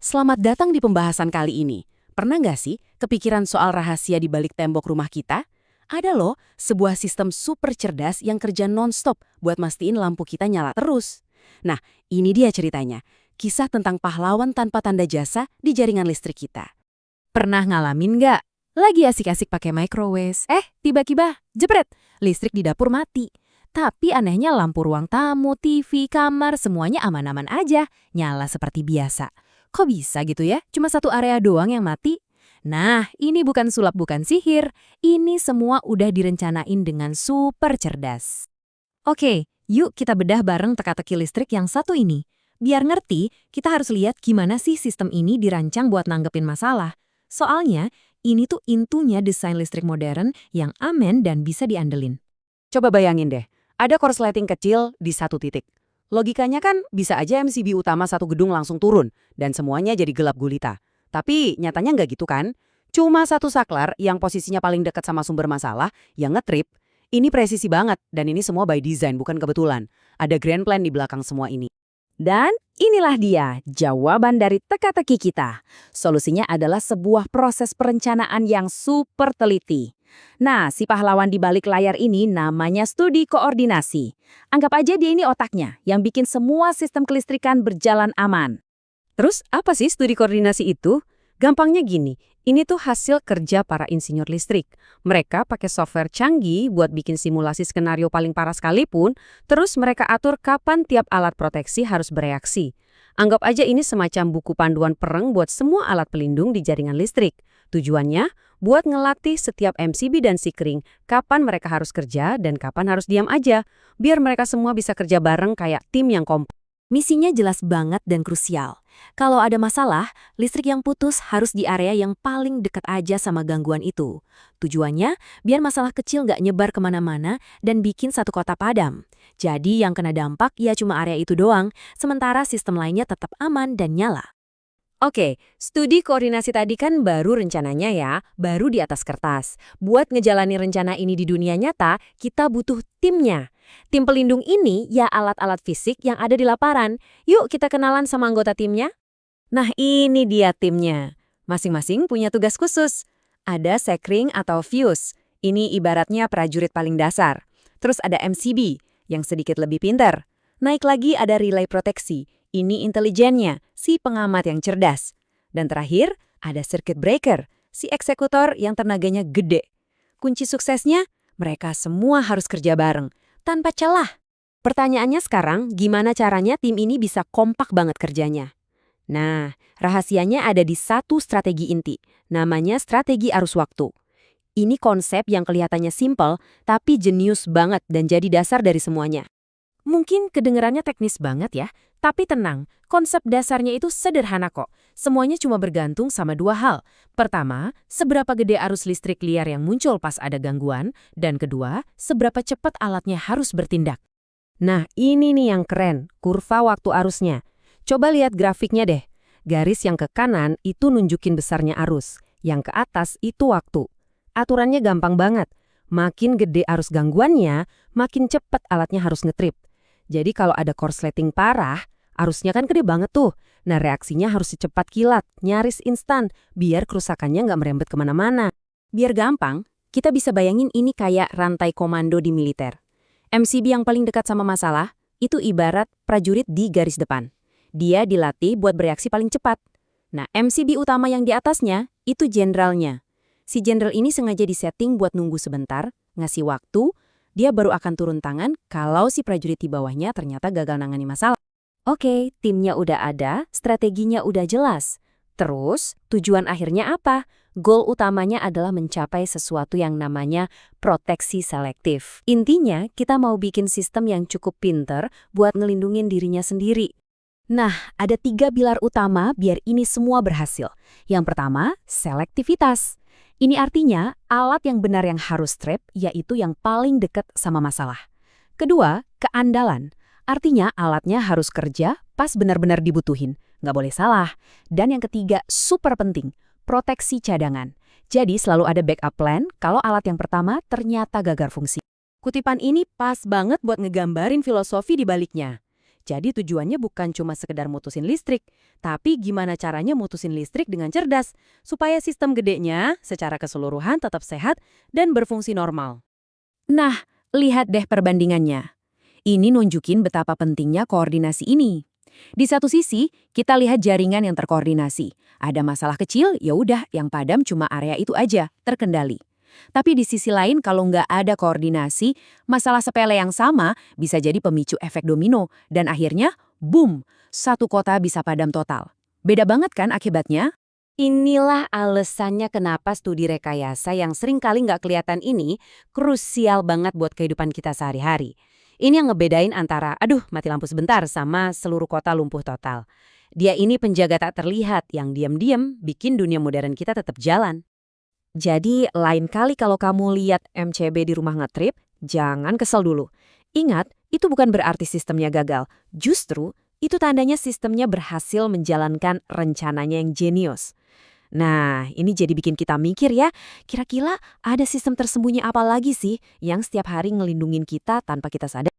Selamat datang di pembahasan kali ini. Pernah nggak sih kepikiran soal rahasia di balik tembok rumah kita? Ada loh, sebuah sistem super cerdas yang kerja non-stop buat mastiin lampu kita nyala terus. Nah, ini dia ceritanya. Kisah tentang pahlawan tanpa tanda jasa di jaringan listrik kita. Pernah ngalamin nggak? Lagi asik-asik pakai microwave. Tiba-tiba, jepret, listrik di dapur mati. Tapi anehnya lampu ruang tamu, TV, kamar, semuanya aman-aman aja. Nyala seperti biasa. Kok bisa gitu ya? Cuma satu area doang yang mati? Nah, ini bukan sulap, bukan sihir. Ini semua udah direncanain dengan super cerdas. Oke, yuk kita bedah bareng teka-teki listrik yang satu ini. Biar ngerti, kita harus lihat gimana sih sistem ini dirancang buat nanggepin masalah. Soalnya, ini tuh intunya desain listrik modern yang aman dan bisa diandelin. Coba bayangin deh, ada korsleting kecil di satu titik. Logikanya kan bisa aja MCB utama satu gedung langsung turun dan semuanya jadi gelap gulita. Tapi nyatanya nggak gitu kan? Cuma satu saklar yang posisinya paling dekat sama sumber masalah yang ngetrip. Ini presisi banget dan ini semua by design, bukan kebetulan. Ada grand plan di belakang semua ini. Dan inilah dia jawaban dari teka-teki kita. Solusinya adalah sebuah proses perencanaan yang super teliti. Nah, si pahlawan di balik layar ini namanya studi koordinasi. Anggap aja dia ini otaknya yang bikin semua sistem kelistrikan berjalan aman. Terus apa sih studi koordinasi itu? Gampangnya gini, ini tuh hasil kerja para insinyur listrik. Mereka pakai software canggih buat bikin simulasi skenario paling parah sekalipun, terus mereka atur kapan tiap alat proteksi harus bereaksi. Anggap aja ini semacam buku panduan perang buat semua alat pelindung di jaringan listrik. Tujuannya, buat ngelatih setiap MCB dan Sikring kapan mereka harus kerja dan kapan harus diam aja, biar mereka semua bisa kerja bareng kayak tim yang kompak. Misinya jelas banget dan krusial. Kalau ada masalah, listrik yang putus harus di area yang paling dekat aja sama gangguan itu. Tujuannya, biar masalah kecil nggak nyebar kemana-mana dan bikin satu kota padam. Jadi yang kena dampak ya cuma area itu doang, sementara sistem lainnya tetap aman dan nyala. Oke, studi koordinasi tadi kan baru rencananya ya, baru di atas kertas. Buat ngejalani rencana ini di dunia nyata, kita butuh timnya. Tim pelindung ini ya alat-alat fisik yang ada di lapangan. Yuk kita kenalan sama anggota timnya. Nah ini dia timnya. Masing-masing punya tugas khusus. Ada Sekring atau Fuse. Ini ibaratnya prajurit paling dasar. Terus ada MCB yang sedikit lebih pintar. Naik lagi ada relay proteksi. Ini intelijennya, si pengamat yang cerdas. Dan terakhir, ada circuit breaker, si eksekutor yang tenaganya gede. Kunci suksesnya, mereka semua harus kerja bareng, tanpa celah. Pertanyaannya sekarang, gimana caranya tim ini bisa kompak banget kerjanya? Nah, rahasianya ada di satu strategi inti, namanya strategi arus waktu. Ini konsep yang kelihatannya simpel, tapi jenius banget dan jadi dasar dari semuanya. Mungkin kedengarannya teknis banget ya, tapi tenang, konsep dasarnya itu sederhana kok. Semuanya cuma bergantung sama dua hal. Pertama, seberapa gede arus listrik liar yang muncul pas ada gangguan, dan kedua, seberapa cepat alatnya harus bertindak. Nah, ini nih yang keren, kurva waktu arusnya. Coba lihat grafiknya deh. Garis yang ke kanan itu nunjukin besarnya arus, yang ke atas itu waktu. Aturannya gampang banget. Makin gede arus gangguannya, makin cepat alatnya harus ngetrip. Jadi kalau ada korsleting parah, arusnya kan gede banget tuh. Nah reaksinya harus secepat kilat, nyaris instan, biar kerusakannya nggak merembet kemana-mana. Biar gampang, kita bisa bayangin ini kayak rantai komando di militer. MCB yang paling dekat sama masalah, itu ibarat prajurit di garis depan. Dia dilatih buat bereaksi paling cepat. Nah MCB utama yang di atasnya, itu jenderalnya. Si jenderal ini sengaja disetting buat nunggu sebentar, ngasih waktu, dia baru akan turun tangan kalau si prajurit di bawahnya ternyata gagal nangani masalah. Oke, timnya udah ada, strateginya udah jelas. Terus, tujuan akhirnya apa? Goal utamanya adalah mencapai sesuatu yang namanya proteksi selektif. Intinya, kita mau bikin sistem yang cukup pinter buat ngelindungin dirinya sendiri. Nah, ada 3 pilar utama biar ini semua berhasil. Yang pertama, selektivitas. Ini artinya alat yang benar yang harus trap, yaitu yang paling dekat sama masalah. Kedua, keandalan. Artinya alatnya harus kerja pas benar-benar dibutuhin. Nggak boleh salah. Dan yang ketiga, super penting, proteksi cadangan. Jadi selalu ada backup plan kalau alat yang pertama ternyata gagal fungsi. Kutipan ini pas banget buat ngegambarin filosofi di baliknya. Jadi tujuannya bukan cuma sekedar mutusin listrik, tapi gimana caranya mutusin listrik dengan cerdas, supaya sistem gedenya secara keseluruhan tetap sehat dan berfungsi normal. Nah, lihat deh perbandingannya. Ini nunjukin betapa pentingnya koordinasi ini. Di satu sisi, kita lihat jaringan yang terkoordinasi. Ada masalah kecil, ya udah, yang padam cuma area itu aja, terkendali. Tapi di sisi lain, kalau nggak ada koordinasi, masalah sepele yang sama bisa jadi pemicu efek domino. Dan akhirnya, boom, satu kota bisa padam total. Beda banget kan akibatnya? Inilah alasannya kenapa studi rekayasa yang sering kali nggak kelihatan ini krusial banget buat kehidupan kita sehari-hari. Ini yang ngebedain antara, aduh mati lampu sebentar sama seluruh kota lumpuh total. Dia ini penjaga tak terlihat yang diam-diam bikin dunia modern kita tetap jalan. Jadi, lain kali kalau kamu lihat MCB di rumah ngetrip, jangan kesel dulu. Ingat, itu bukan berarti sistemnya gagal. Justru, itu tandanya sistemnya berhasil menjalankan rencananya yang jenius. Nah, ini jadi bikin kita mikir ya, kira-kira ada sistem tersembunyi apa lagi sih yang setiap hari ngelindungin kita tanpa kita sadar?